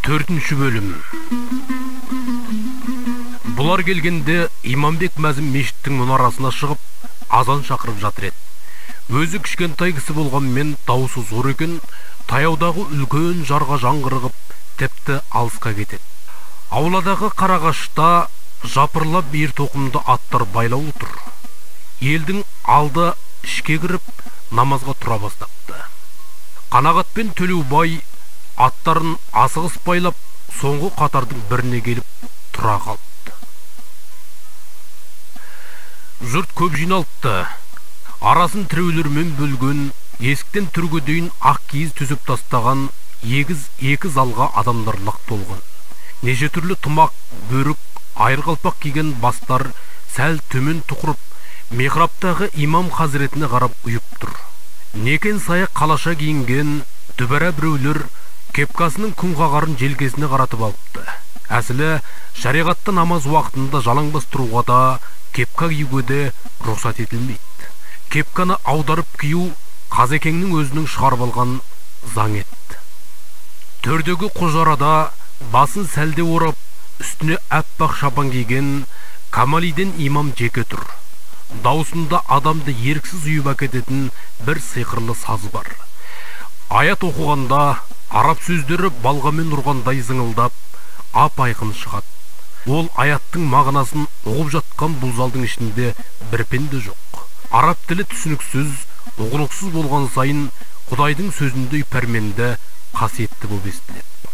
Төртінші бөлім. Бұлар келгенде Имамбек мәзін мешіттің мұнарасына шығып, азан шақырып жатыр еді. Өзі кішкентай кісі болғанмен даусы зор екен, таяудағы үлкен жарға жаңғырығып, тіпті алысқа кетеді. Ауладағы қарағашта жапырлап ер тоқымды аттар байлаулы тұр. Елдің алды ішке кіріп, намазға тұра бастапты. Қанағат пен Төлеубай аттарын асығыс байлап, соңғы қатардың біріне келіп тұра қалыпты. Жұрт көп жиналыпты. Арасын тіреулермен бөлген, есіктен түрге дейін ақ киіз төсеп тастаған егіз екі залға адамдар лақ толған. Неше түрлі тымақ, бөрік, айырқалпақ киген бастар сәл төмен тұқырып, михраптағы имам хазіретіне қарап ұйып тұр. Некен сайы қалаша киінген дүбәрә біреулер кепкасының күн қағарын желкесіне қаратып алыпты. Әсілі шариғатта намаз уақытында жалаңбас тұруға да, кепка киюге де рұқсат етілмейді. Кепканы аударып кию Қазекеңнің өзінің шығарып алған заң етті. Төрдегі қожарада басын сәлде орап, үстіне әппақ шапан киген Камалиден имам жеке тұр. Даусында адамды еріксіз үйіп әкететін бір сиқырлы сазы бар. Аят оқығанда араб сөздері балғамен ұрғандай зыңылдап, ап-айқын шығады. Ол аяттың мағынасын оқып жатқан бұл залдың ішінде бір пенде жоқ. Араб тілі түсініксіз, ұғынықсыз болған сайын Құдайдың сөзіндей пәрменді, қасиетті болып естіледі.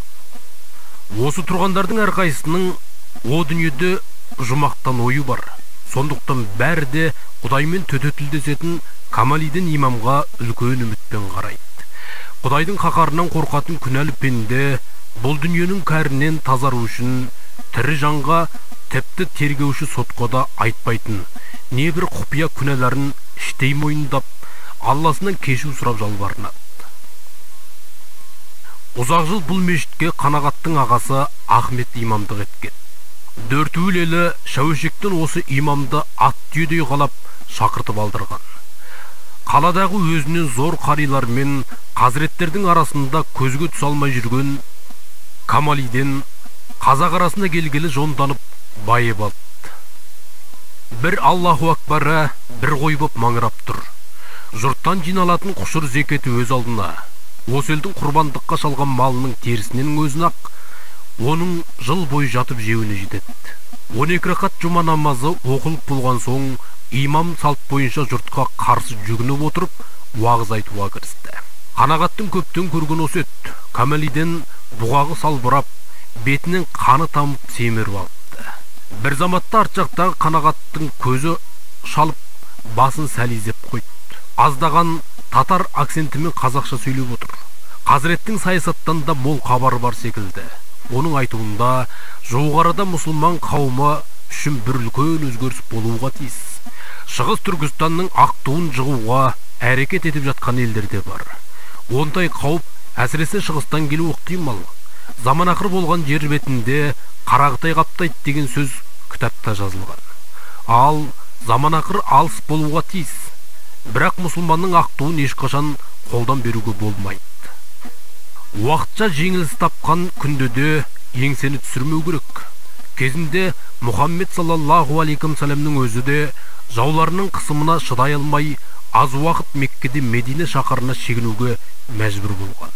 Осы тұрғандардың әрқайсының о дүниеде жұмақтан ойы бар. Сондықтан бәрі де Құдаймен төтетілдесетін Камалиден имамға үлкен үмітпен қарайды. Құдайдың қақарынан қорқатын күнәлі пенде бұл дүниенің кәрінен тазару үшін тірі жанға, тіпті тергеуші сотқа да айтпайтын небір құпия күнәларын іштей мойындап, Алласынан кешу сұрап жалбарынады. Ұзақ жыл бұл мешітке Қанағаттың ағасы Ахмет имамдық еткен. Дөртуіл елі Шәуешектен осы имамды ат түйедей қалап шақыртып алдырған. Қаладағы өзінен зор қарилар мен қазіреттердің арасында көзге түсе алмай жүрген Камалиден қазақ арасына келгелі жонданып байып алды. Бір Аллаху акбары, бір қой боп маңырап тұр. Жұрттан жиналатын құшыр зекеті өз алдына. Осы елдің құрбандыққа шалған малының терісінен өзін-ақ оның жыл бой жатып жеуіне жетеді. 12 рақат жұма намазы оқылып болған соң, имам салт бойынша жұртқа қарсы жүгініп отырып, уағыз айтуға кірісті. Қанағаттың көптен көрген осы ет, Камалиден бұғағы салбырап, бетінен қаны тамып семіріп алыпты. Бір заматта арт жақтағы Қанағаттың көзі шалып, басын сәл изеп қойды. Аздаған татар акцентімен қазақша сөйлеп отыр. Қазіреттің саясаттан да мол хабары бар секілді. Оның айтуында жуық арада мұсылман қауымы үшін бір үлкен өзгеріс болуға тиіс. Шығыс Түркістанның ақ туын жығуға әрекет етіп жатқан елдерде бар. Ондай қауіп әсіресе шығыстан келуі ықтимал. Заман ақыр болған жер бетінде қарағытай қаптайды деген сөз кітапта жазылған. Ал заман ақыр алыс болуға тиіс. Бірақ мұсылманның ақ туын ешқашан қолдан беруге болмайды. Уақытша жеңіліс тапқан күнде де еңсені түсірмеу керек. Кезінде Мұхаммед саллаллаху алейкум саламның өзі де жауларының қысымына шыдай алмай, аз уақыт Меккеде Медине шаһарына шегінуге мәжбүр болған.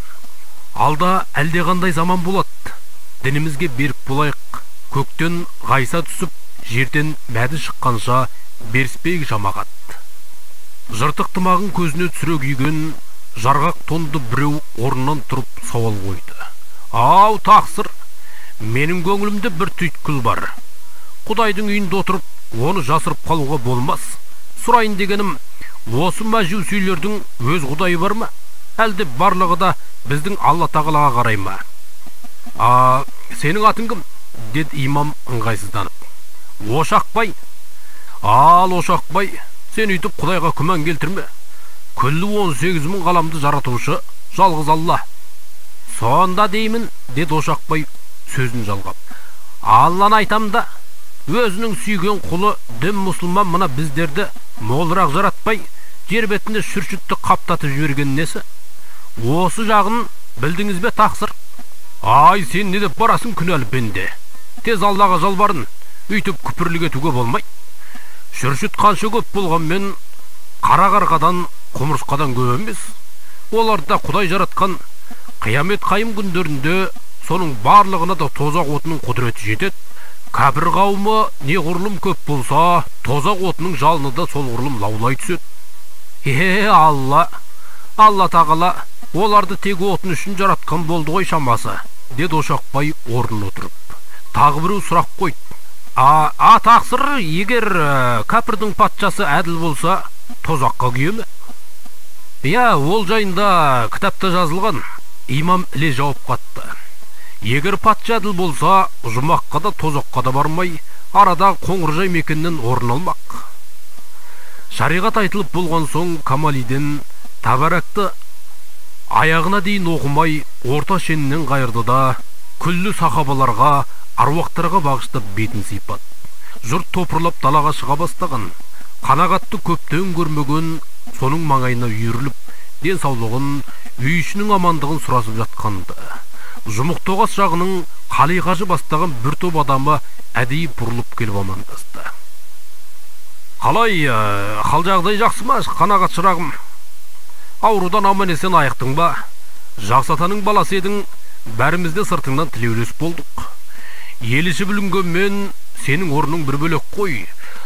Алда әлдеқандай заман болады. Дінімізге берік болайық. Көктен ғайса түсіп, жерден мәді шыққанша беріспейік жамағат. Жыртық тымағын көзіне түсіре киген жарғақ тонды біреу орнынан тұрып сауал қойды. Ау, тақсыр, менің көңілімде бір түйткіл бар. Құдайдың үйінде отырып, оны жасырып қалуға болмас. Сұрайын дегенім, осы мәжусилердің өз құдайы бар ма? Әлде барлығы да біздің Алла тағалаға қарай ма? Сенің атың кім? Деді имам ыңғайсызданып. Ошақбай. Ал, Ошақбай, сен үйтіп Құдайға күмән келтірме. Күллі 18 мың ғаламды жаратушы жалғыз Алла. Сонда деймін, деді Ошақбай сөзін жалғап. Алланы айтам да, өзінің сүйген құлы дін мұсылман мына біздерді молырақ жаратпай, жер бетінде шүршітті қаптатып жіберген несі? Осы жағын Білдіңіз бе тақсыр? Ай, сен не деп барасың күнәлі пенде? Тез Аллаға жалбарын, үйтіп күпірлік етуге болмай. Шүршіт қанша көп болғанмен, қара қарғадан, құмырсқадан көп емес. Оларда Құдай жаратқан қиямет қайым күндерінде соның барлығына да тозақ отының құдіреті жетеді. Кәпір қауымы не ғұрлым көп болса, тозақ отының жалыны да сол ғұрлым лаулай түседі. Алла тағала оларды тек отын үшін жаратқан болды ғой шамасы, деді Ошақбай орнына отырып. Тағы біреу сұрақ қойды. Тақсыр, егер кәпірдің патшасы әділ болса, тозаққа күйе ме? Ол жайында кітапта жазылған. Имам іле жауап қатты. Егер патша әділ болса, жұмаққа да тозаққа да бармай, арада қоңыржай мекеннен орын алмақ. Шариғат айтылып болған соң Камалиден тәбәрәкті аяғына дейін оқымай, орта шенінен қайырды да, күллі сахабаларға, аруақтарға бағыштап бетін сипат. Жұрт топырлап далаға шыға бастаған. Қанағатты көптен көрмеген соның маңайына үйіріліп, денсаулығын, үй ішінің амандығын сұрасып жатқанды. Жұмықтоғас жағының қалиғажы бастаған бір топ адамы әдейі бұрылып келіп амандасты. Қалай, қал жағдай жақсы ма, қанағат шырағым? Аурудан аман есен аяқтың ба? Жақсы атаның баласы едің, бәрімізде сыртыңнан тілеулес болдық. Ел іші бүлінгенмен сенің орның бір бөлек қой.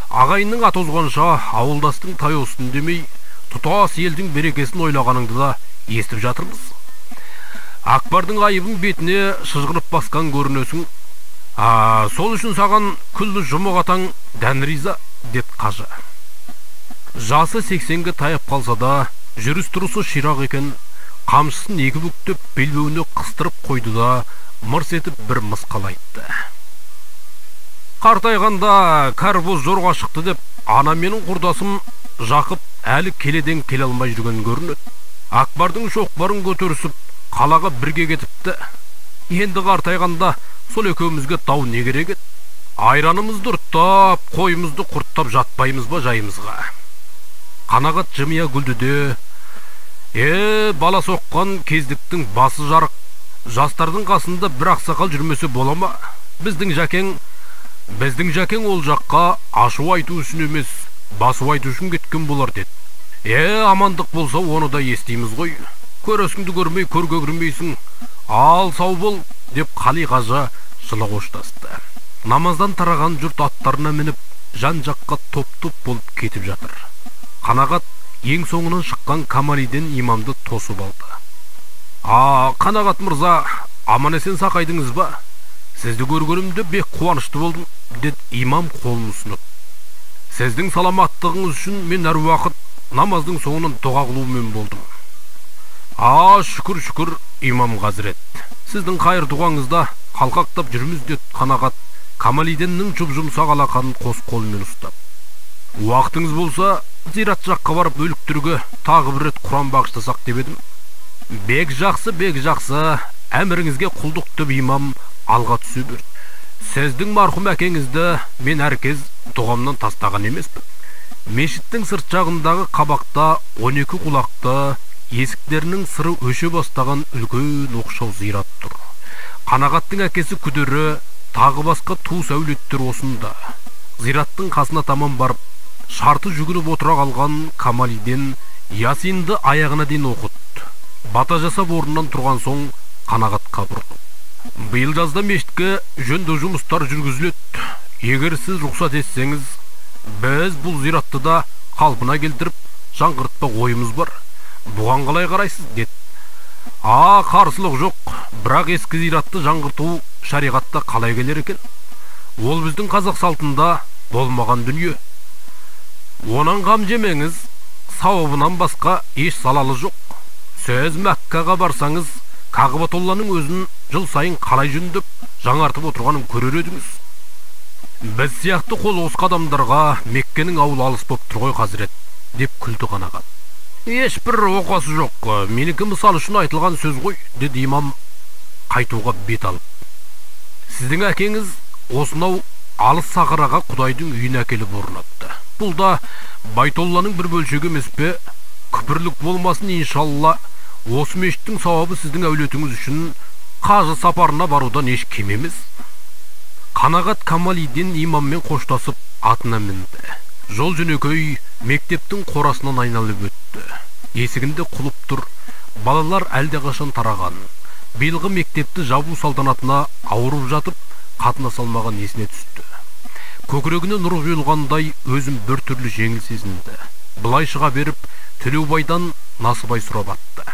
Ағайынның атозғанша ауылдастың тайосын демей, тұтас елдің берекесін ойлағаныңды да естіп жатырмыз. Акбардың айыбын бетіне шыжғырып басқан көрінесің. Сол үшін саған күллі жұмық атаң дән риза, дед қажы. Жасы 80-ге таяп қалса да, жүріс тұрысы ширақ екен, қамшысын екі бүктеп белбеуіне қыстырып қойды да, мырс етіп бір мысқал айтты. Қартайғанда кәрбоз зорға шықты деп, ана менің құрдасым Жақып әлі келеден келе алмай жүрген көрінеді. Акбардың шоқпарын көтерісіп, қалаға бірге кетіпті. Енді қартайғанда сол екеумізге дау не керек еді? Айранымызды ұрттап, қойымызды құрттап жатпаймыз ба жайымызға? Қанағат жымия күлді де, бала соққан кездіктің басы жарық. Жастардың қасында бір ақсақал жүрмесе бола ма? Біздің жәкең ол жаққа ашу айту үшін емес, басу айту үшін кеткен болар деді. Амандық болса оны да естейміз ғой. Көресіңді көрмей, көрге кірмейсің. Ал сау бол, деп қалиғажы жылы қоштасты. Намаздан тараған жұрт аттарына мініп, жан жаққа топ-топ болып кетіп жатыр. Қанағат ең соңынан шыққан Камалиден имамды тосып алды. Қанағат мырза, аман есен сақайдыңыз ба? Сізді көргенімде бек қуанышты болдым, деді имам қолын ұсынып. Сіздің саламаттығыңыз үшін мен әр уақыт намаздың соңынан дұға қылумен болдым. Шүкір, имам Ғазірет. Сіздің қайыр дұғаңызда қалқақтап жүрміз, деді Қанағат Камалиденнің жұп-жұмсақ алақанын қос қолымен ұстап. Уақытыңыз болса, зират жаққа барып өліктірге тағы бір рет Құран бағыштасақ деп едім. Бек жақсы, әміріңізге құлдық деп имам алға түсе берді. Сіздің марқұм әкеңізді мен әркез дұғамнан тастаған емеспін. Мешіттің сырт жағындағы қабақта 12 құлақты есіктерінің сыры өше бастаған үлкен оқшау зират тұр. Қанағаттың әкесі күдері, тағы басқа туыс әулеттер осында. Зираттың қасына таман барып, шарты жүгініп отыра қалған Камалиден Ясинді аяғына дейін оқыт. Бата жасап орнынан тұрған соң Қанағатқа бұрды. Биыл жазда мешітке жөндеу жұмыстар жүргізіледі. Егер сіз рұқсат етсеңіз, біз бұл зиратты да қалпына келтіріп, жаңғыртпақ ойымыз бар. Бұған қалай қарайсыз, деді. Қарсылық жоқ, бірақ ескі зиратты жаңғырту шариғатта қалай келер екен? Ол біздің қазақ салтында болмаған дүние. Онан қам жемеңіз, сауабынан басқа еш салалы жоқ. Сіз Мәккаға барсаңыз, Қағбатолланың өзін жыл сайын қалай жөндеп, жаңартып отырғанын көрер едіңіз. Біз сияқты қол осқа адамдарға Меккенің ауыл алыс боп тұр ғой Хазірет, деп күлді Қанағат. Ешбір оқасы жоқ, менікі мысал үшін айтылған сөз ғой, деді имам қайтуға бет алып. Сіздің әкеңіз осынау алыс сахараға Құдайдың үйін әкеліп орнатты. Бұл да Байтолланың бір бөлшегі емес пе? Күпірлік болмасын, иншалла, Осы мешіттің сауабы сіздің әулетіңіз үшін қажы сапарына барудан еш кем емес. Қанағат Камалиден имаммен қоштасып атына мінді. Жол жөнекей мектептің қорасынан айналып өтті. Есігінде құлып тұр, балалар әлдеқашан тараған. Биылғы мектепті жабу салтанатына ауырып жатып, қатына салмаған есіне түсті. Көкірегіне нұр құйылғандай өзім бір түрлі жеңіл сезінді. Былай шыға беріп, Төлеубайдан Насыбай сұрап атты.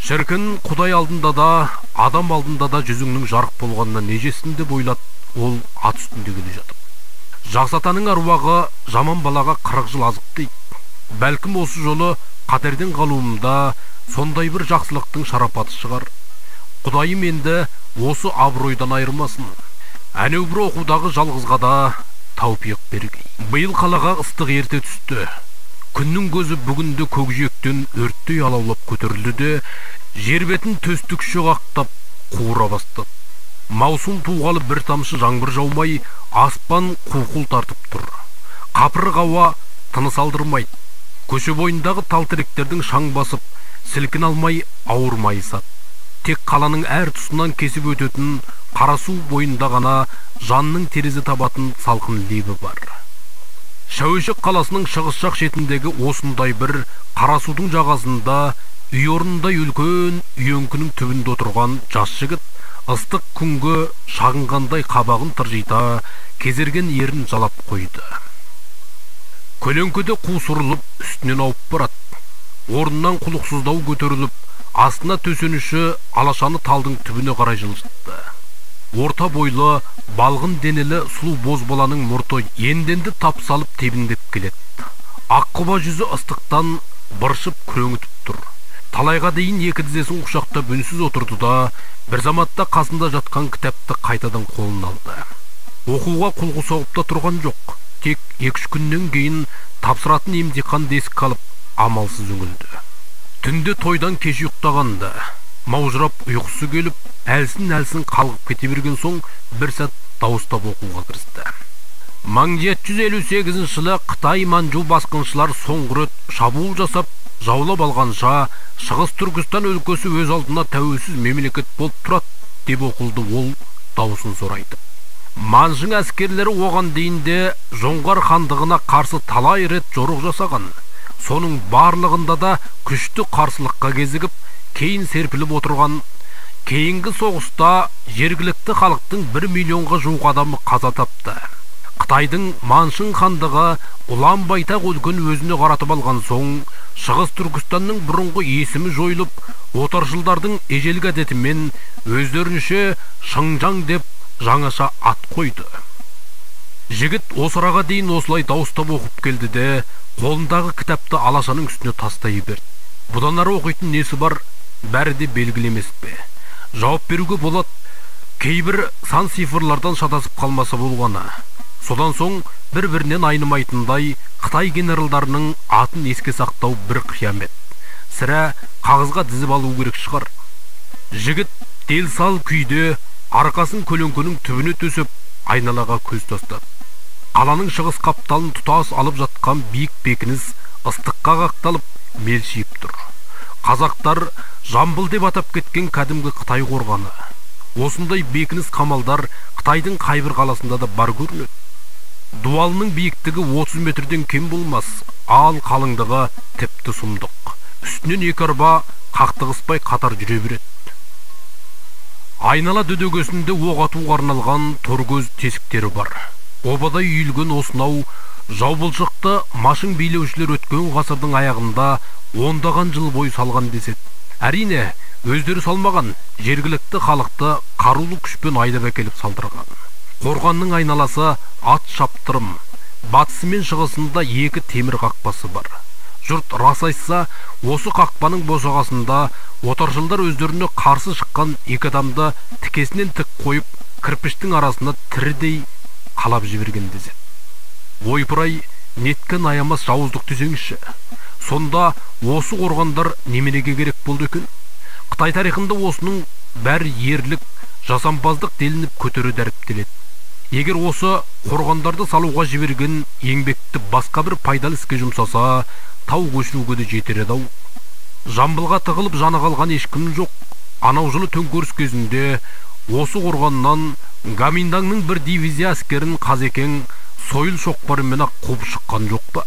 Шіркін, Құдай алдында да, адам алдында да жүзіңнің жарық болғанына не жесін деп ойлады ол ат үстінде келе жатып. Жақсатаның аруағы жаман балаға 40 жыл азық дейді. Бәлкім осы жолы қатерден қалуымда сондай бір жақсылықтың шарапаты шығар. Құдайым енді осы абыройдан айырмасын. Әнеу бір оқудағы жалғызға да тауфиқ бергей. Биыл қалаға ыстық ерте түсті. Күннің көзі бүгінде көкжиектен өрттей алаулап көтерілді де, жер бетін төстік шоғақтап қуыра бастады. Маусым туғалы бір тамшы жаңбыр жаумай, аспан қуқыл тартып тұр. Қапырық ауа тыныс алдырмайды. Көше бойындағы тал-теректердің шаң басып, сілкін алмай ауыр майысады. Тек қаланың әр тұсынан кесіп өтетін Қарасу бойында ғана жанның терезе табатын салқын лебі бар. Шәуешек қаласының шығыс жақ шетіндегі осындай бір Қарасудың жағасында үй орнындай үлкен үйеңкінің түбінде отырған жас жігіт ыстық күнге шағынғандай қабағын тыржита кезерген ерін жалап қойды. Көлеңкеде қу сұрылып үстінен ауып барады. Орнынан құлықсыздау көтеріліп, астына төсеніші алашаны талдың түбіне қарай жылжытты. Орта бойлы, балғын денелі сұлу бозбаланың мұрты енденді тап салып тебіндеп келеді. Аққұба жүзі ыстықтан быршып күреңітіп тұр. Талайға дейін екі тізесін құшақтап үнсіз отырды да, бір заматта қасында жатқан кітапты қайтадан қолына алды. Оқуға құлқы соғып та тұрған жоқ. Тек 2-3 күннен кейін тапсыратын емтихан десік қалып, амалсыз үңілді. Түнде тойдан кеш ұйықтағанда, маужырап ұйқысы келіп, әлсін қалғып кете берген соң бір сәт дауыстап оқуға кірісті. 1758 жылы Қытай Манжу басқыншылар соңғы рет шабуыл жасап, жаулап алғанша Шығыс Түркістан өлкесі өз алдына тәуелсіз мемлекет болып тұрады деп оқылды ол дауысын зорайтып. Манжың әскерлері оған дейінде жоңғар хандығына қарсы талай рет жорық жасаған. Соның барлығында да күшті қарсылыққа кезігіп, кейін серпіліп отырған. Кейінгі соғыста жергілікті халықтың 1 миллионға жуық адамы қаза тапты. Қытайдың Маншың хандығы ұлан байтақ өлкені өзіне қаратып алған соң, Шығыс Түркістанның бұрынғы есімі жойылып, отаршылдардың ежелгі әдетімен өздерінше Шыңжаң деп жаңаша ат қойды. Жігіт осы араға дейін осылай дауыстап оқып келді де, қолындағы кітапты алашаның үстіне тастай берді. Бұдан ары оқитын несі бар, бәрі де белгілі емес пе? Жауап беруге болады, кейбір сан цифрлардан шатасып қалмаса болғаны. Содан соң бір-бірінен айнымайтындай Қытай генералдарының атын еске сақтау бір қиямет. Сірә қағызға дізіп алу керек шығар. Жігіт дел сал күйде арқасын көлеңкенің түбіне төсеп айналаға көз тастады. Қаланың шығыс қапталын тұтас алып жатқан биік бекініс ыстыққа қақталып мелшиіп тұр. Қазақтар Жамбыл деп атап кеткен кәдімгі Қытай қорғаны. Осындай бекініс қамалдар Қытайдың қайбір қаласында да бар көрінеді. Дуалының биіктігі 30 метрден кем болмас, ал қалыңдығы тіпті сұмдық. Үстінен 2 арба қақтығыспай қатар жүре береді. Айнала дөдөгесінде оқ атуға арналған торкөз тесіктері бар. Обадай үйілген осынау жаубылшықты машин билеушілер өткен ғасырдың аяғында ондаған жыл бой салған деседі. Әрине, өздері салмаған, жергілікті халықты қарулы күшпен айдап әкеліп салдырған. Қорғанның айналасы ат шаптырым, батысы мен шығысында 2 темір қақпасы бар. Жұрт рас айтса, осы қақпаның босағасында отаршылдар өздеріне қарсы шыққан 2 адамды тікесінен тік қойып, кірпіштің арасында тірідей қалап жіберген деседі. Ойпырай, неткен аямас жауыздық десеңізші. Сонда осы қорғандар неменеге керек болды екен? Қытай тарихында осының бәрі ерлік, жасампаздық делініп көтере дәріптеледі. Егер осы қорғандарды салуға жіберген еңбекті басқа бір пайдалы іске жұмсаса, тау көшіруге де жетер еді-ау. Жамбылға тығылып жаны қалған ешкім жоқ. Анау жылы төңкеріс кезінде осы қорғаннан Гаминдаңның бір дивизия әскерін Қазекең сойыл шоқпарымен ақ қуып шыққан жоқ па?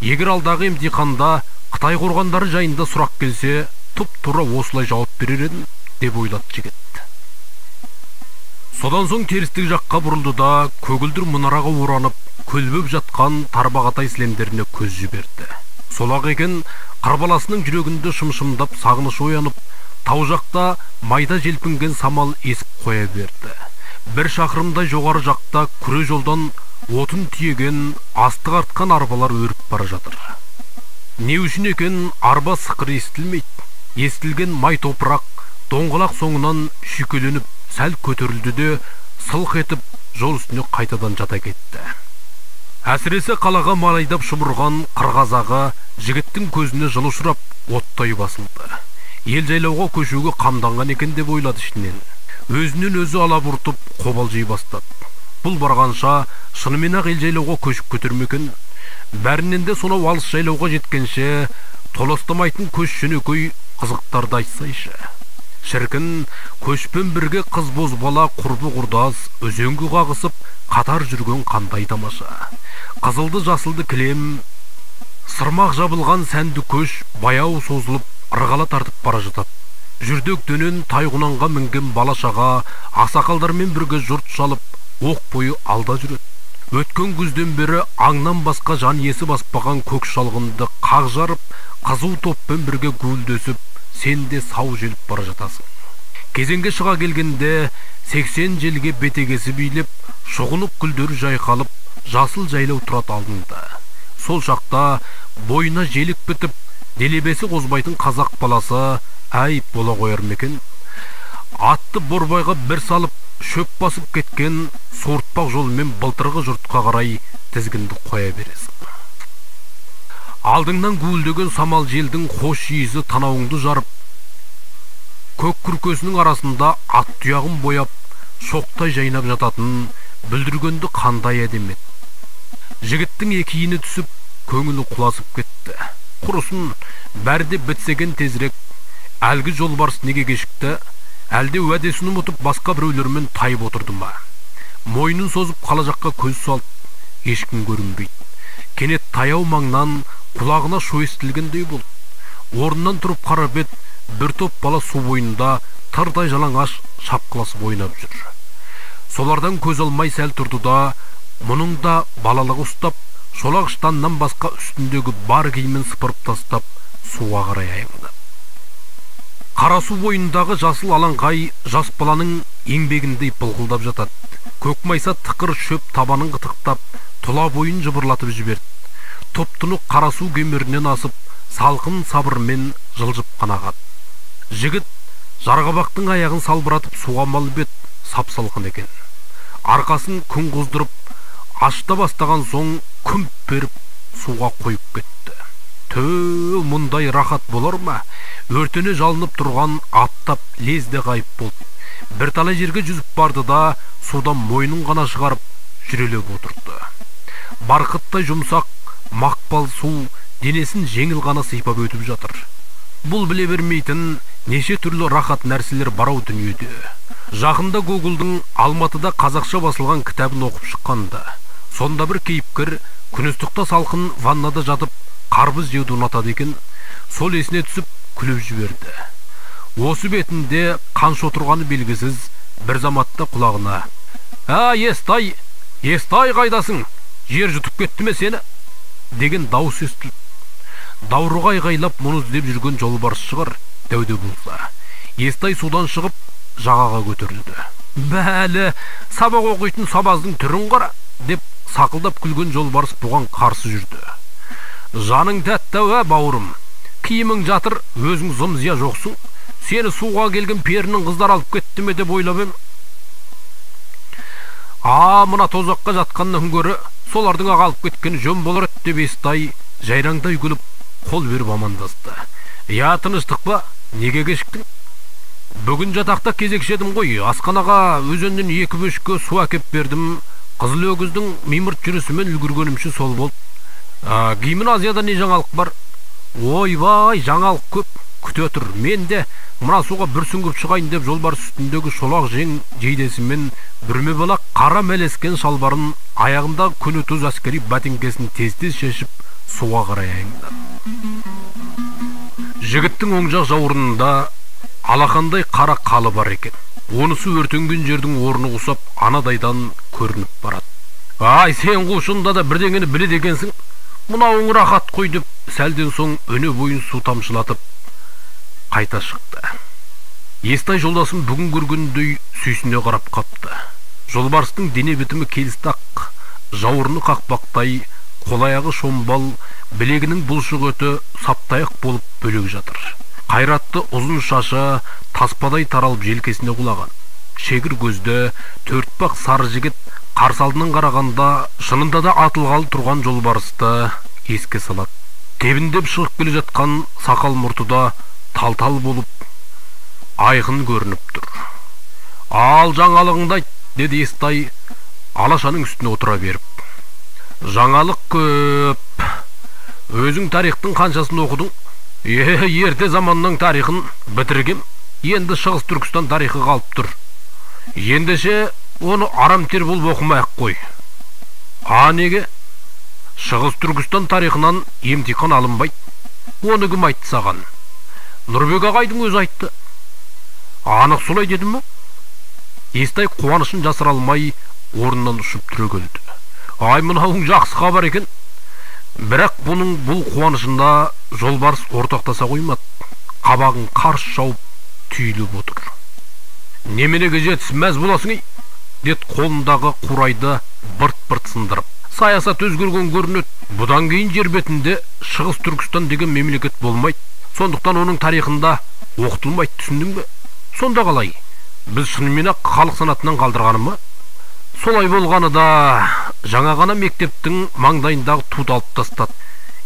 Егер алдағы емтиханда Қытай қорғандары жайында сұрақ келсе, тұп-тура осылай жауап берер едім, деп ойлады жігіт. Содан соң терістік жаққа бұрылды да көгілдір мұнараға оранып, көлбеп жатқан тарбағатай сілемдеріне көз жіберді. Сол-ақ екен, қарбаласының жүрегінде шым-шымдап сағыныш оянып, тау жақта майда желпінген самал есіп қоя берді. Бір шақырымдай жоғары жақта күре жолдан отын тиеген, астық артқан арбалар өріп бара жатыр. Не үшін екен арба сықыры естілмейді. Естілген май топырақ доңғалақ соңынан шүйкеленіп сәл көтерілді де сылқ етіп жол үстіне қайтадан жата кетті. Әсіресе қалаға малайдап шұбырған қырғазағы жігіттің көзіне жылы ұшырап оттай басылды. Ел жайлауға көшуге қамданған екен деп ойлады ішінен. Өзінен өзі алабұртып қобалжи бастады. Бұл барғанша шынымен ақ ел жайлауға көшіп көтермекен. Бәрінен де сонау алыс жайлауға жеткенше толастамайтын көш жөнекөй қызықтарды айтсайшы. Шіркін, көшпен бірге қыз бозбала құрбы құрдас өзенге қағысып қатар жүрген қандай тамаша. Қызылды жасылды кілем, сырмақ жабылған сәнді көш баяу созылып ырғала тартып бара жатады. Жүрдек дөнен тайғұнанға мінген балашаға ақсақалдармен бірге жұрт шалып оқ бойы алда жүреді. Өткен күзден бері аңнан басқа жан есі баспаған көк шалғынды қақ жарып, қызу топпен бірге гуілдесіп, сен де сау желіп бара жатасың. Кезеңге шыға келгенде 80 желге бетегесі билеп, шоғынып күлдері жайқалып, жасыл жайлау тұрат алдыңда. Сол шақта бойына желік бітіп, делебесі қозбайтын қазақ баласы әйіп бола қояр мекен. Атты борбайға бір салып, шөп басып кеткен суыртпақ жолмен былтырғы жұртқа қарай тізгінді қоя бересің. Алдыңнан гуілдеген самал желдің хош иісі танауыңды жарып, көк күркесінің арасында ат тұяғын бояп, шоқтай жайнап жататын бүлдіргенді қандай әдемет. Жігіттің екиіне түсіп, көңілі құласып кетті. Құрысын, бәрде бітсеген тезірек, әлгі жолбарыс неге кешікті, әлде уәдесін ұмытып басқа біреулермен тайып отырды ма? Мойнын созып қала жаққа көз салып, ешкім көрінбейді. Кенет таяу маңнан құлағына шу естілгендей болды. Орнынан тұрып қарап еді, бір топ бала су бойында тырдай жалаңаш шапқыласып ойнап жүр. Солардан көз алмай сәл тұрды да, мұның да балалығы ұстап, шолақ штаннан басқа үстіндегі бар киімін сыпырып тастап, суға қарай аяңдады. Қарасу бойындағы жасыл алаңқай жас баланың еңбегіндей былғылдап жатады. Көкмайса тықыр шөп табанын қытықтап, тұла бойын жыбырлатып жіберді. Топ-тұнық қарасу кемерінен асып, салқын сабырмен жылжып қанағат. Жігіт жарғабақтың аяғын салбыратып суға малып еді, сап-салқын екен. Арқасын күн қоздырып, ашта бастаған соң күмп беріп суға қойып кетті. Төө, мұндай рахат болар ма? Өртене жалынып тұрған аттап лезде ғайып болды. Бір талай жерге жүзіп барды да, судан мойнын ғана шығарып, жүрелеп отырды. Барқыттай жұмсақ, мақпал су денесін жеңіл ғана сыйпап өтіп жатыр. Бұл біле бермейтін неше түрлі рахат нәрселер барау дүниеде. Жақында Гогулдың Алматыда қазақша басылған кітабын оқып шыққанда, сонда бір кейіпкер күністікта салқын ваннада жатып қарбыз жеуді ұнатады екен. Сол есіне түсіп күліп жіберді. Осы бетінде қанша отырғаны белгісіз бір заматта құлағына: Естай, Естай қайдасың? Жер жұтып кетті ме сені? Деген дауыс естілді. Даурыға айғайлап мұны іздеп жүрген жолбарыс шығар, дәуде болса. Естай судан шығып жағаға көтерілді. Бәлі, сабақ оқитын сабаздың түрін қара, деп сақылдап күлген жолбарыс бұған қарсы жүрді. Жаның тәтті, бауырым. Киімің жатыр, өзің зым-зия жоқсың. Сені суға келген перінің қыздар алып кетті ме деп ойлап ем. Мына тозаққа жатқаннан гөрі солардың алып кеткені жөн болар деп Естай жайраңдай күліп қол беріп амандасты. Тыныштық па? Неге кешіктің? Бүгін жатақта кезекшедім ғой. Асханаға өзеннен 2 бөшке су әкеп бердім. Қызыл өгіздің мимырт жүрісімен үлгіргенімші сол болды. Геймін Азияда не жаңалық бар? Ойбай, жаңалық көп. күте тұр. Мен де мына суға бір сүңгіп шығайын деп жолбарыс үстіндегі шолақ жең жейдесімен бүрме балақ қара мәлескен шалбарын, аяғында күні тұз әскери бәтеңкесін тез-тез шешіп суға қарай аяңдады. Жігіттің оң жақ жауырынында алақандай қара қалы бар екен. Онысы өртенген жердің орны құсап анадайдан көрініп барады. Ай, сен құшында да бірдеңені біледі екенсің. Мынауың рахат қой деп, сәлден соң өне бойын су тамшылатып қайта шықты. Естай жолдасын бүгін көргендей сүйсіне қарап қапты. Жолбарыстың дене бітімі келістақ, жауырыны қақпақтай, қол-аяғы шомбал, білегінің бұлшық өті саптаяқ болып бөлек жатыр. Қайратты ұзын шашы таспадай таралып желкесіне құлаған. Шегір көзді, төртпақ сары жігіт қарсы алдынан қарағанда шынында да атылғалы тұрған жолбарысты еске салады. Тебіндеп шығып келе жатқан сақал мұрты да тал-тал болып айқын көрініп тұр. Ал жаңалығыңды айт, деді Естай алашаның үстіне отыра беріп. Жаңалық көп. Өзің тарихтың қаншасын оқыдың? Ерте заманның тарихын бітіргем. Енді Шығыс Түркістан тарихы қалып тұр. Ендеше оны арам тер болып оқымай-ақ қой. Неге? Шығыс Түркістан тарихынан емтихан алынбайды. Оны кім айтты саған? Нұрбек ағайдың өзі айтты. Анық солай дедім ме? Естай қуанышын жасыра алмай орнынан ұшып түрегелді. Ай, мынауың жақсы хабар екен. Бірақ бұның бұл қуанышында жолбарыс ортақтаса қоймады. Қабағын қарс жауып түйіліп отыр. Неменеге жетіс мәз боласың ей? Дед қолындағы қурайды бырт-бырт сындырып. Саясат өзгерген көрінеді. Бұдан кейін жер бетінде Шығыс Түркістан деген мемлекет болмайды. Сондықтан оның тарихында оқытылмайды, түсіндің бе? Сонда қалай? Біз шынымен-ақ халық санатынан қалдырғаны ма? Солай болғаны да жаңа ғана мектептің маңдайындағы туды алып тастады.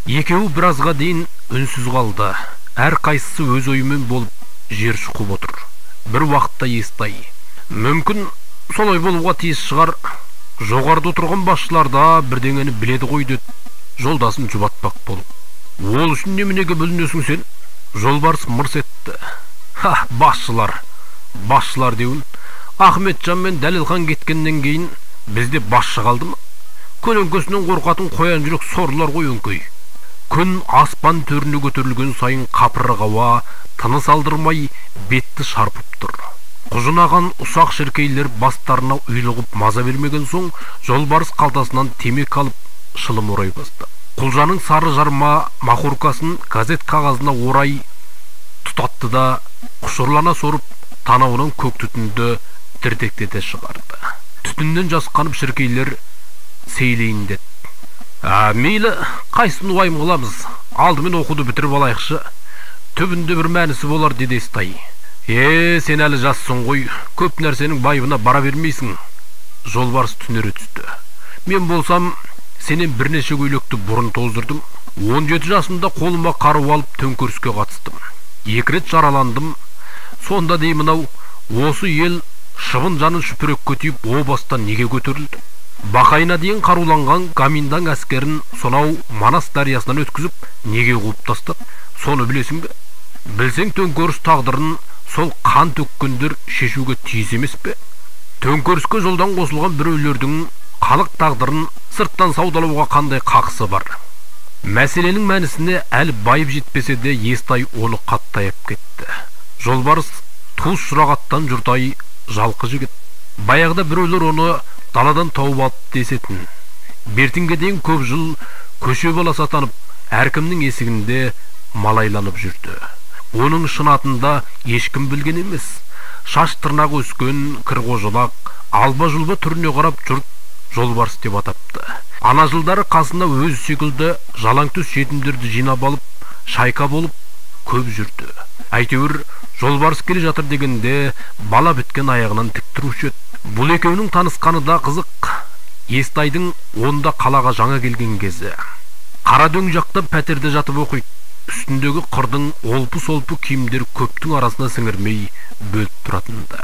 Екеуі біразға дейін үнсіз қалды. Әр қайсысы өз ойымен болып жер шұқып отыр. Бір уақытта Естай: мүмкін солай болуға тиіс шығар. Жоғарда отырған басшылар да бірдеңені біледі ғой, деді жолдасын жұбатпақ болып. Ол үшін неменеге бөлінесің сен? Жолбарыс мырс етті. Басшылар деуін. Ахметжан мен Дәлелхан кеткеннен кейін бізде басшы қалды ма? Көлеңкесінен қорқатын қоян жүрек сорлар ғой өңкей. Күн аспан төріне көтерілген сайын қапырық ауа тыныс алдырмай бетті шарпып тұр. Құжынаған ұсақ шіркейлер бастарына ұйлығып маза бермеген соң жолбарыс қалтасынан темек алып шылым орай басты. Құлжаның сары жарма махуркасын газет қағазына орай тұтатты да құшырлана сорып танауынан көк түтінді дірдектете шығарды. Түтіннен жасқанып шіркейлер сейлейін деді. Мейлі, қайсын уайым қыламыз, алдымен оқуды бітіріп алайықшы, түбінде бір мәнісі болар, деді Естай. Сен әлі жассың ғой, көп нәрсенің байыбына бара бермейсің. Жолбарыс түнере түсті. Мен болсам, сенен бірнеше көйлекті бұрын тоздырдым. 17 жасымда қолыма қару алып төңкеріске қатыстым. 2 рет жараландым. Сонда деймін-ау, осы ел шыбын жанын шүпірекке түйіп о бастан неге көтерілді? Бақайына дейін қаруланған Гаминдан әскерін сонау Манас дариясынан өткізіп, неге қуып тастады? Соны білесің бе? Білсең, төңкеріс тағдырын сол қан төккендер шешуге тиіс емес пе? Төңкеріске жолдан қосылған біреулердің халық тағдырын сырттан саудалауға қандай қақысы бар? Мәселенің мәнісіне әлі байып жетпесе де Естай оны қаттайып кетті. Жолбарыс туыс жұрағаттан жұртай жалқы жігіт. Баяғыда біреулер оны даладан тауып алып десетін. Бертінге дейін көп жыл көше бола сатанып, әркімнің есігінде малайланып жүрді. Оның шынатында ешкім білген емес. Шаш тырнағы өскен кірғожылақ, алба-жұлба түріне қарап жұрт жолбарыс деп атапты. Ана жылдары қасына өз секілді жалаңтөс жетімдерді жинап алып, шайка болып көп жүрді. Әйтеуір жолбарыс келе жатыр дегенде бала біткен аяғынан тік тұрушы еді. Бұл екеуінің танысқаны да қызық. Естайдың онда қалаға жаңа келген кезі. Қара дөң жақта пәтерде жатып оқиды. Үстіндегі қырдың олпы-солпы киімдер көптің арасына сіңірмей бөліп тұратынды.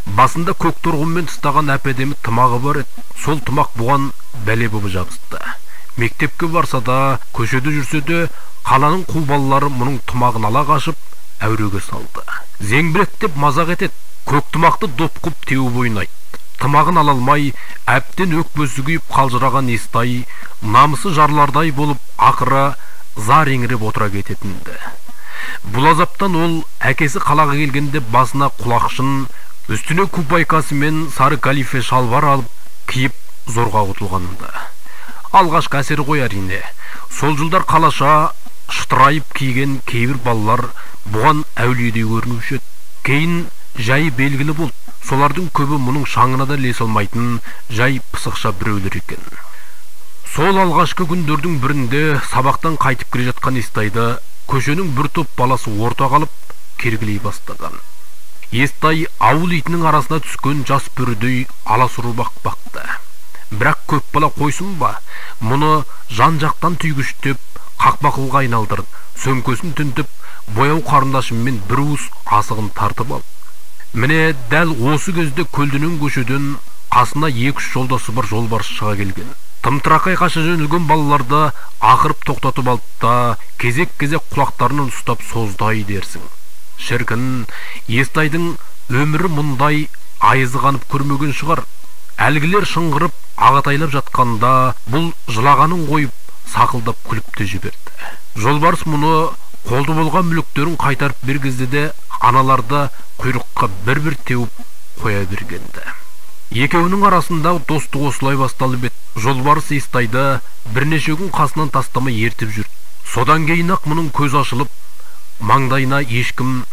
Басында көк торғынмен тыстаған әп-әдемі тымағы бар еді. Сол тымақ бұған бәле болып жабысты. Мектепке барса да, көшеде жүрсе де, қаланың қу балалары мұның тымағын ала қашып, әуреге салды. Зеңбірек деп мазақ етеді, көк тымақты допқып теуіп ойнайды. Тымағын ала алмай, әбден өкпесі күйіп қалжыраған Естай, намысы жарлардай болып, ақыры зар еңіреп отыра кететінді. Бұл азаптан ол әкесі қалаға келгенде басына құлақшын, үстіне купайкасы мен сары галифе шалбар алып, киіп зорға құтылғанында. Алғашқы әсері ғой әрине. Сол жылдар қалаша шытырайып киген кейбір балалар бұған әулиедей көрінуші еді. Кейін жай белгілі болды. Солардың көбі мұның шаңына да ілесе алмайтын жай пысықша біреулер екен. Сол алғашқы күндердің бірінде сабақтан қайтып келе жатқан Естайды көшенің бір топ баласы орта қалып кергілей бастаған. Естай ауыл итінің арасына түскен жас бөрідей аласұру бақты. Бірақ көп бала қойсын ба, мұны жан жақтан түйгіштеп, қақпақылға айналдырып, сөмкесін түнтіп, бояу қарындашымен бір уыс асығын тартып алып. Міне дәл осы кезде көлденең көшеден қасына 2-3 жолдасы бар жолбарыс шыға келген. Тымтырақай қаша жөнелген балаларды ақырып тоқтатып алды да, кезек-кезек құлақтарынан ұстап создай дерсің. Шіркін, Естайдың өмірі мұндай айызы қанып көрмеген шығар. Әлгілер шыңғырып, ағатайлап жатқанда, бұл жылағанын қойып, сақылдап күліп те жіберді. Жолбарыс мұны қолды болған мүліктерін қайтарып бергізді де, аналарды құйрыққа бір-бір теуіп қоя бергенді. Екеуінің арасында достық осылай басталып еді. Жолбарыс Естайды бірнеше күн қасынан тастамай ертіп жүрді. Содан кейін ақ мұның көз ашылып, маңдайына ешкім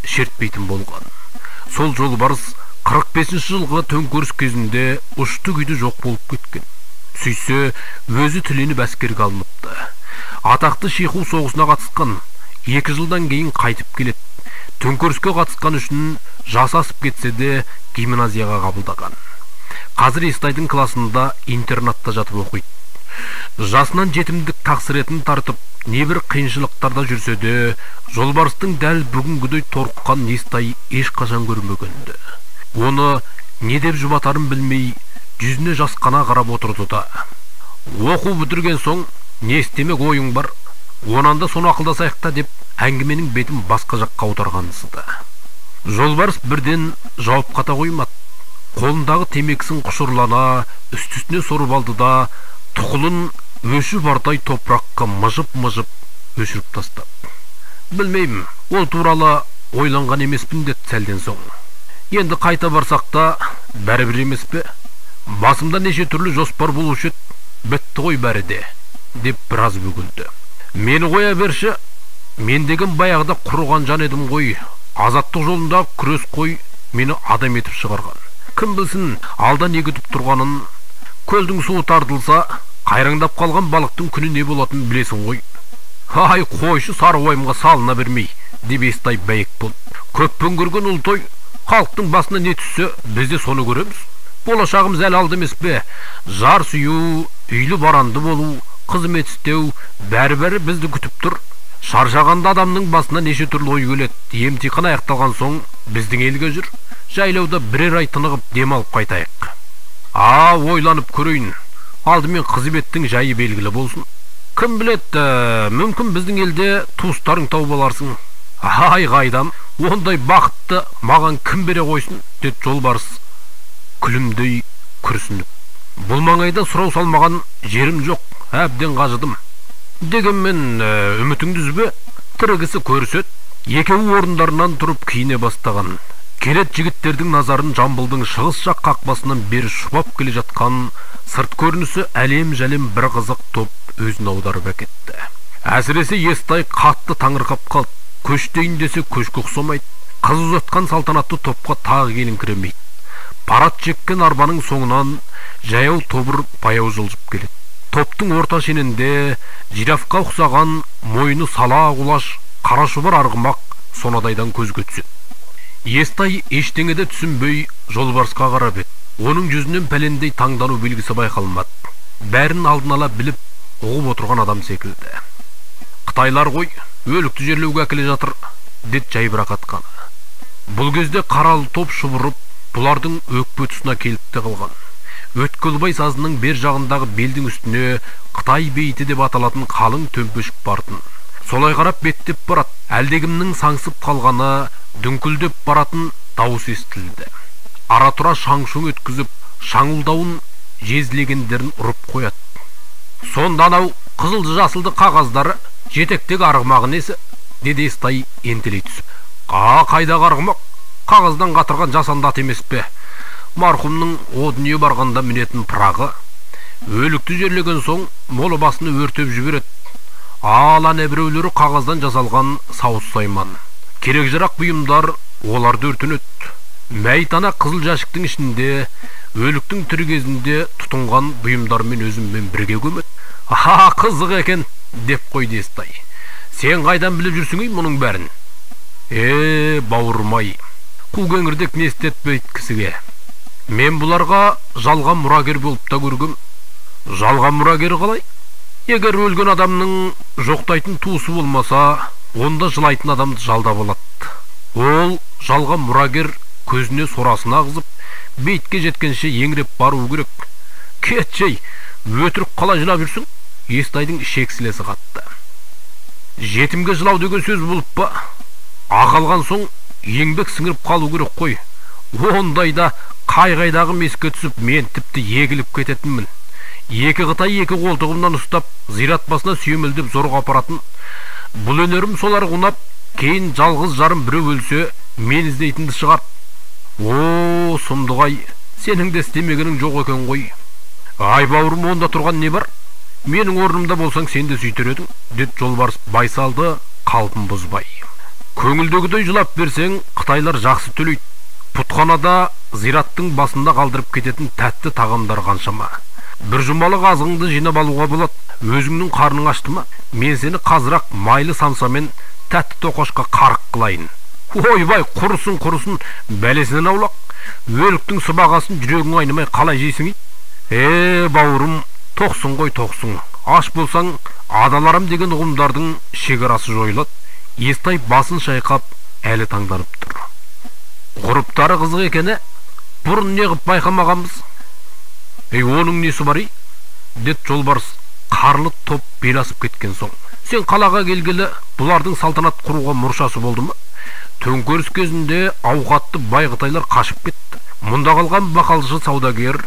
шертпейтін болған. Сол жолбарыс 45 жылғы төңкеріс кезінде ұшты күйді жоқ болып кеткен. Сүйсе, өзі түленіп әскерге алыныпты. Атақты Шеху соғысына қатысқан, 2 жылдан кейін қайтып келеді. Төңкеріске қатысқан үшін жасасып кетсе де гимназияға қабылдаған. Қазір Естайдың класында интернатта жатып оқиды. Жасынан жетімдік тақсыретін тартып, небір қиыншылықтарда жүрсе де, жолбарыстың дәл бүгінгідей торыққан Естай ешқашан көрмегенді. Оны не деп жұбатарын білмей, жүзіне жасқана қарап отырды да. Оқу бітірген соң, не істемек ойың бар? Онан да соны ақылдасайық та деп, әңгіменің бетін басқа жаққа аударғанысыды. Жолбарыс бірден жауап қата қоймады. Қолындағы темекісін құшырлана, үстісіне сорып алды да, тұқылын өші бардай топыраққа мыжып-мыжып өшіріп тастап. Білмеймін, ол туралы ойланған емеспін деді сәлден соң. Енді қайта барсақ та бәрібір емес пе? Басымда неше түрлі жоспар болушы еді, бітті ғой бәрі де, деп біраз бөгілді. Мені қоя берші, мен деген баяғыда құрған жан едім ғой. Азаттық жолында күрес қой мені адам етіп шығарған. Кім білсін, алда не күтіп тұрғанын. Көлдің суы тартылса, қайраңдап қалған балықтың күні не болатынын білесің ғой. Ай, қойшы сары уайымға салына бермей, деп Естай бәйек болды. Көппен көрген ұл той, халықтың басына не түссе, біз де соны көреміз. Болашағымыз әлі алды емес пе? Жар сүю, үйлі баранды болу, қызмет істеу, бәрі бізді күтіп тұр. Шаршағанда адамның басына неше түрлі ой келеді. Емтихан аяқталған соң біздің елге жүр. Жайлауда бірер ай тынығып демалып қайтайық. Ойланып көрейін. Алдымен қызметтің жайы белгілі болсын. Кім біледі, мүмкін біздің елде туыстарың тауып аларсың. Ай қайдам, ондай бақытты маған кім бере қойсын, деді жолбарыс күлімдей күрсініп. Бұл маңайда сұрау салмаған жерім жоқ, әбден қажыдым. Дегенмен үмітіңді үзбе, тірі көрсет. Екеуі орындарынан тұрып киіне бастаған. Келет жігіттердің назарын Жамбылдың шығыс жақ қақпасынан бері шұбап келе жатқан сырт көрінісі әлем-жәлем бір қызық топ өзін аударып әкетті. Әсіресе Естай қатты таңырқап қалды. Көштейін десе көшке ұқсамайды. Қыз ұзатқан салтанатты топқа тағы келіңкіремейді. Парат жеккен арбаның соңынан жаяу тобыр баяу жылжып келеді. Топтың орта шенінде жирафқа ұқсаған мойны сала құлаш қара шұбар арғымақ сонадайдан көзге түседі. Естай ештеңеде түсінбей жолбарысқа қарап еді. Оның жүзінен пәлендей таңдану белгісі байқалмады. Бәрін алдын ала біліп, ұғып отырған адам секілді. Қытайлар ғой, өлікті жерлеуге әкеле жатыр, деді жайбырақ атқаны. Бұл кезде қаралы топ шұбырып, бұлардың өкпе тұсына келіп те қалған. Өткелбай сазының бер жағындағы белдің үстіне Қытай бейіті деп аталатын қалың төмпешік бартын. Солай қарап беттеп барат. Әлдегімнің саңсып қалғаны, дүңкілдеп баратын дауыс естілді. Ара тұра шаң-шұң өткізіп, шаңылдауын жезлегендерін ұрып қояды. Сонда анау қызылды жасылды қағаздары жетектегі арғымағы несі? Деді Естай ентелей түсіп. Қайдағы арғымақ? Қағаздан қатырған жасанды ат емес пе? Марқұмның о дүние барғанда мінетін пырағы. Өлікті жерлеген соң молы басыны өртеп жібереді. Ана біреулері қағаздан жасалған сауыс сайман. Керек жарақ бұйымдар оларды өртінеді. Мәйіт ана қызыл жәшіктің ішінде өліктің тірі кезінде тұтынған бұйымдармен өзіммен бірге көмеді. Қызық екен, деп қойды Естай. Сен қайдан біліп жүрсің мұның бәрін? Бауырмай, қугеңірдек не істетпейді кісіге. Мен бұларға жалған мұрагер болып та көргім. Жалған мұрагер қалай? Егер өлген адамның жоқтайтын туысы болмаса, онда жылайтын адамды жалдап алады. Ол жалған мұрагер көзіне сорасын ағызып, бейтке жеткенше еңіреп бару керек. Кетшей, өтірік қалай жылап жүрсің? Естайдың шексілесі қатты. Жетімге жылау деген сөз болып па? Ағалған соң еңбек сіңіріп қалу керек қой. Ондайда қайдағы меске түсіп, мен тіпті егіліп кететінмін. Екі қытай екі қолтығымнан ұстап, зират басына сүйемелдеп зорға апаратын. Бұл өнерім солар құнап, кейін жалғыз жарым біреу өлсе, мен іздейтінді шығар. Сұмдығай, сенің де істемегенің жоқ екен ғой. Ай бауырым, онда тұрған не бар? Менің орнымда болсаң сен де сөйтер едің, деді жолбарыс Байсалды қалпын бұзбай. Көңілдегідей жылап берсең, қытайлар жақсы төлейді. Пұтханада зираттың басында қалдырып кететін тәтті тағамдар қаншама. Бір жұмалық азығыңды жинап алуға болады. Өзіңнің қарның ашты ма? Мен сені қазырақ майлы самсамен тәтті тоқашқа қарық қылайын. Ойбай, құрысын, бәлесінен аулақ. Өліктің сыбағасын жүрегің айнымай қалай жейсің? Бауырым, тоқсын ғой, тоқсын. Аш болсаң, адаларым деген ұғымдардың шекарасы жойылады. Естай басын шайқап, әлі таңданып тұр. Ғұрыптары қызық екені, бұрын не қып байқамағанбыз? Оның несі бар? Дед жолбарыс қарлы топ беласып кеткен соң. Сен қалаға келгелі бұлардың салтанат құруға мұршасы болды ма? Төңкеріс кезінде ауқатты байғытайлар қашып кетті. Мұнда қалған бақалшы саудагер,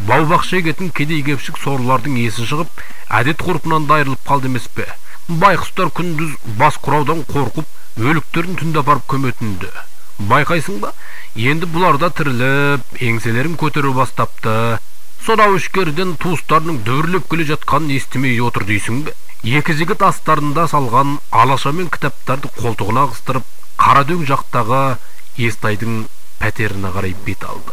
бау-бақша егетін кедей кепшік сорлардың есі шығып, әдет ғұрпынан да айырылып қалды емес пе? Байқұстар күндіз бас құраудан қорқып, өліктерін түнде апарып көметінді. Байқайсың ба? Енді бұларда тіріліп, еңселерін көтеру бастапты. Сонау ішкерден туыстарының дөрлеп келе жатқанын естімей отыр дейсің бе? Екі жігіт астарында салған алаша мен кітаптарды қолтығына қыстырып, Қарадөң жақтағы Естайдың пәтеріне қарай бет алды.